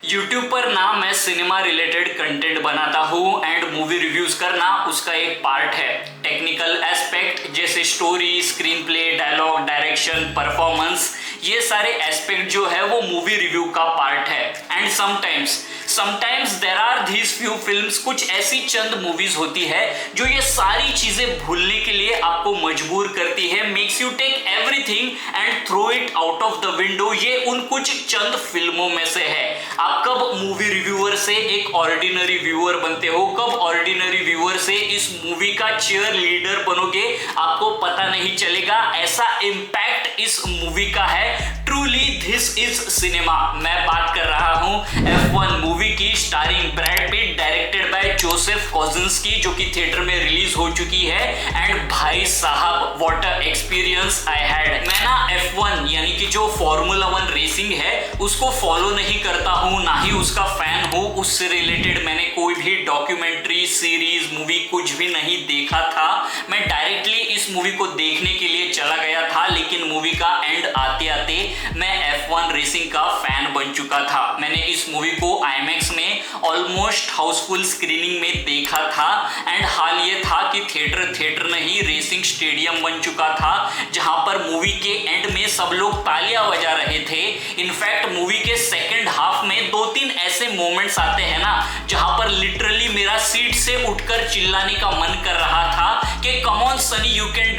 YouTube पर ना मैं सिनेमा रिलेटेड कंटेंट बनाता हूँ एंड मूवी रिव्यूज करना उसका एक पार्ट है। टेक्निकल एस्पेक्ट जैसे story, screenplay, dialogue, direction, performance, ये सारे एस्पेक्ट जो है वो मूवी रिव्यू का पार्ट है। And sometimes there are these few films, कुछ ऐसी चंद मूवीज होती है जो ये सारी चीजें भूलने के लिए आपको मजबूर करती है, makes you take everything and throw it out of the window. ये उन कुछ चंद फिल्मों में से है। आप कब मूवी रिव्यूअर से एक ऑर्डिनरी व्यूअर बनते हो, कब ऑर्डिनरी व्यूअर से इस मूवी का चीयर लीडर बनोगे, आपको पता नहीं चलेगा। ऐसा इम्पैक्ट इस मूवी का है। Truly this is cinema. मैं बात कर रहा हूं F1 मूवी की, starring Brad Pitt, directed by Joseph Kosinski, जो कि थिएटर में रिलीज हो चुकी है। एंड भाई साहब what a experience I had. मैं ना F1 यानी कि जो फॉर्मूला 1 रेसिंग है उसको फॉलो नहीं करता हूं, ना ही उसका फैन हूं। उससे रिलेटेड मैंने कोई भी डॉक्यूमेंट्री, सीरीज, मूवी कुछ भी नहीं देखा था। मैं डायरेक्टली इस मूवी को देखने के लिए चला गया था, लेकिन मूवी का एंड आते आते मैं F1 रेसिंग का फैन बन चुका था। मैंने इस मूवी को IMAX में ऑलमोस्ट हाउसफुल स्क्रीनिंग में देखा था। एंड हाल ये था कि थिएटर नहीं, रेसिंग स्टेडियम बन चुका था, जहां पर मूवी के एंड में सब लोग तालियां बजा रहे थे। इनफैक्ट मूवी के सेकेंड हाफ में 2-3 ऐसे मोमेंट्स आते हैं ना, जहां पर लिटरली मेरा सीट से उठकर चिल्लाने का मन कर रहा था कि come on Sunny, you can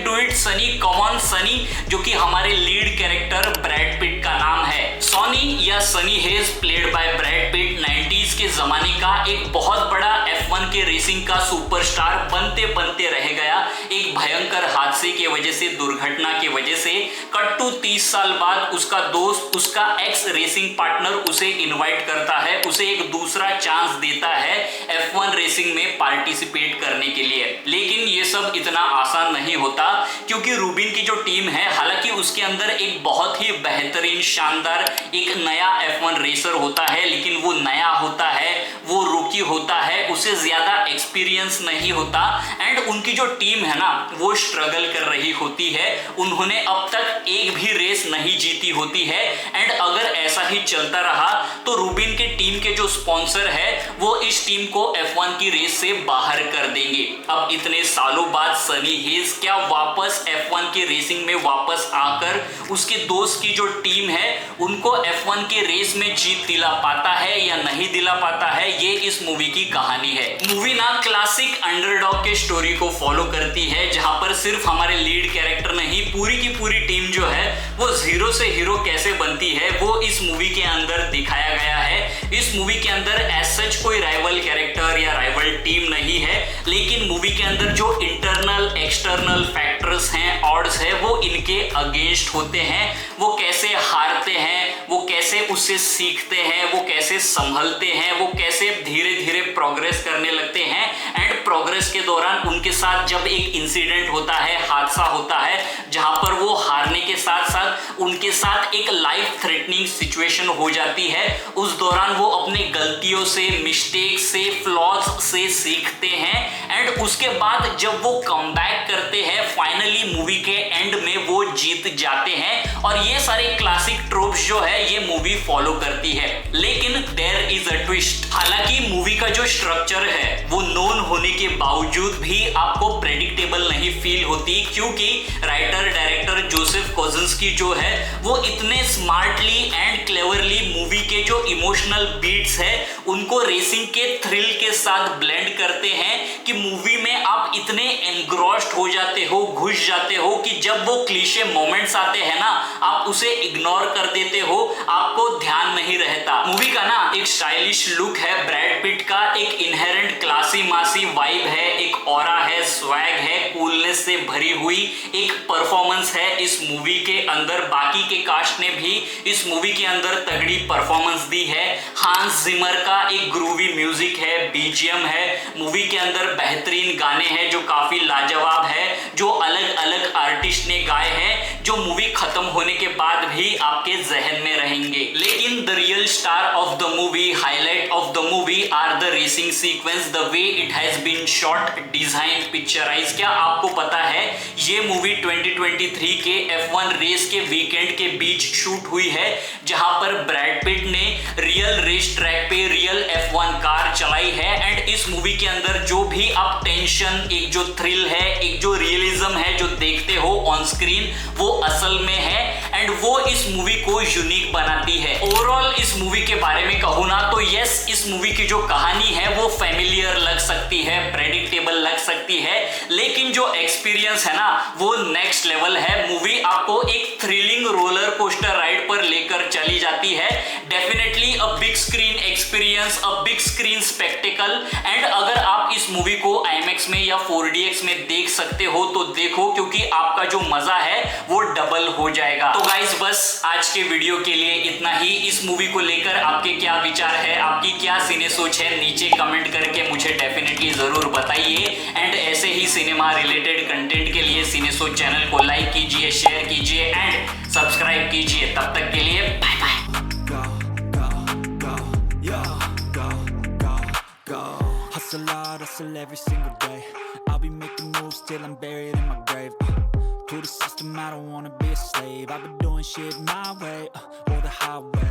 do it Sunny, come on Sunny, जो कि हमारे लीड कैरेक्टर ब्रैड पिट का नाम है। सॉनी या Sunny hedge played by Brad Pitt 90s के जमाने का एक बहुत बड़ा F1 के रेसिंग का सुपरस्टार बनते बनते रह गया। एक भयंकर हादसे की वजह से, दुर्घटना की वजह से कट टू 30 साल बाद उसका दोस्त, उसका एक्स रेसिंग पार्टनर उसे इनवाइट करता है, उसे एक दूसरा चांस देता है F1 रेसिंग में पार्टिसिपेट करने के लिए। लेकिन ये सब इतना आसान नहीं होता, क्योंकि रूबिन की जो टीम है, हालांकि उसके अंदर एक बहुत ही बेहतरीन, शानदार एक नया F1 रेसर होता है, लेकिन वो नया होता है, वो रूकी होता है, उसे ज्यादा एक्सपीरियंस नहीं होता। एंड उनकी जो टीम है ना, वो स्ट्रगल कर रही होती है। उन्होंने अब तक एक भी रेस नहीं जीती होती है। एंड अगर ऐसा ही चलता रहा तो रूबिन के टीम के जो स्पॉन्सर है वो इस टीम को F1 की रेस से बाहर कर देंगे। अब इतने सालों बाद सनी हेज क्या वापस F1 की रेसिंग में वापस आकर उसके दोस्त की जो टीम है उनको F1 के रेस में जीत दिला पाता है या नहीं दिला पाता है, ये इस मूवी की कहानी है। मूवी ना क्लासिक अंडरडॉग के स्टोरी को फॉलो करती है, जहां पर सिर्फ हमारे लीड कैरेक्टर नहीं, पूरी की पूरी टीम जो है वो जीरो से हीरो कैसे बनती है वो इस मूवी के अंदर दिखाया गया है। इस मूवी के अंदर एज सच कोई राइवल कैरेक्टर या राइवल टीम नहीं है, लेकिन मूवी के अंदर जो इंटरनल एक्सटर्नल फैक्टर्स हैं, ऑड्स है, वो इनके अगेंस्ट होते हैं। वो कैसे हारते हैं, वो कैसे उससे सीखते हैं, वो कैसे संभलते हैं, वो कैसे धीरे धीरे प्रोग्रेस करने लगते हैं। एंड प्रोग्रेस के दौरान उनके साथ जब एक इंसिडेंट होता है, हादसा होता है, जहां पर वो हारने के साथ साथ उनके साथ एक लाइफ थ्रेटनिंग सिचुएशन हो जाती है, उस दौरान वो अपने गलतियों से, मिस्टेक से, फ्लॉज से सीखते हैं। एंड उसके बाद जब वो कम बैक करते हैं, फाइनली मूवी के एंड में वो जीत जाते हैं। और ये सारे क्लासिक ट्रोप्स जो है ये मूवी फॉलो करती है। लेकिन देयर इज अ ट्विस्ट। हालांकि मूवी का जो स्ट्रक्चर है वो नोन होने के बावजूद भी आपको प्रेडिक्टेबल नहीं फील होती, क्योंकि राइटर डायरेक्टर जोसेफ कोसिंस्की जो है वो इतने स्मार्टली एंड क्लेवरली मूवी के जो इमोशनल बीट्स है उनको रेसिंग के थ्रिल के साथ ब्लेंड करते हैं कि मूवी में आप इतने एनग्रॉस्ड हो जाते हो, घुस जाते हो, कि जब वो क्लीशे मोमेंट्स आते हैं ना, आप उसे इग्नोर कर देते हो, आपको ध्यान नहीं रहता। मूवी का ना एक स्टाइलिश लुक है ब्रैड पिट का, एक इनहेरेंट क्लासी मासी वाइब है, एक ऑरा है, स्वैग है, कूलनेस से भरी हुई एक परफॉर्मेंस है इस मूवी के अंदर। बाकी के कास्ट ने भी इस मूवी के अंदर तगड़ी परफॉर्मेंस दी है। हांस जिमर का एक ग्रूवी म्यूजिक है, बीजीएम है, मूवी के अंदर बेहतरीन गाने हैं जो काफी लाजवाब है, जो अलग अलग आर्टिस्ट ने गाए हैं, जो मूवी खत्म होने के बाद भी आपके जहन में रहेंगे। लेकिन the real star of the movie, highlight of the movie are the racing sequence, the way it has been shot, design, picturise. क्या आपको पता है ये मूवी 2023 के F1 रेस के वीकेंड के बीच शूट हुई है, जहां पर ब्रैड पिट ने रियल रेस ट्रैक पे रियल F1 कार चलाई है। एंड इस मूवी के अंदर जो भी आप टेंशन, एक जो थ्रिल है, एक जो रियलिज्म है जो देखते हो ऑन स्क्रीन, वो असल में है एंड वो इस मूवी को यूनिक बनाती है। ओवरऑल इस मूवी के बारे में कहूं ना तो यस, इस मूवी की जो कहानी है वो फेमिलियर लग सकती है, प्रेडिक्टेबल लग सकती है, लेकिन जो एक्सपीरियंस है ना वो नेक्स्ट लेवल है। मूवी आपको एक थ्रिलिंग रोलर कोस्टर राइड पर लेकर चली जाती है। Definitely a big screen experience, a big screen spectacled. And अगर आप इस मूवी को IMAX में या 4DX में देख सकते हो तो देखो, क्योंकि आपका जो मजा है वो डबल हो जाएगा। तो गाइस बस आज के वीडियो के लिए इतना ही। इस मूवी को लेकर आपके क्या विचार है, आपकी क्या सिने सोच है, नीचे कमेंट करके मुझे डेफिनेटली जरूर बताइए। एंड ऐसे ही सिनेमा रिलेटेड कंटेंट के लिए सिने सोच चैनल को लाइक कीजिए, शेयर कीजिए एंड सब्सक्राइब कीजिए। तब तक के लिए bye bye. Hustle hard, hustle every single day. I'll be making moves till I'm buried in my grave. To the system, I don't wanna be a slave. I've been doing shit my way, or the highway.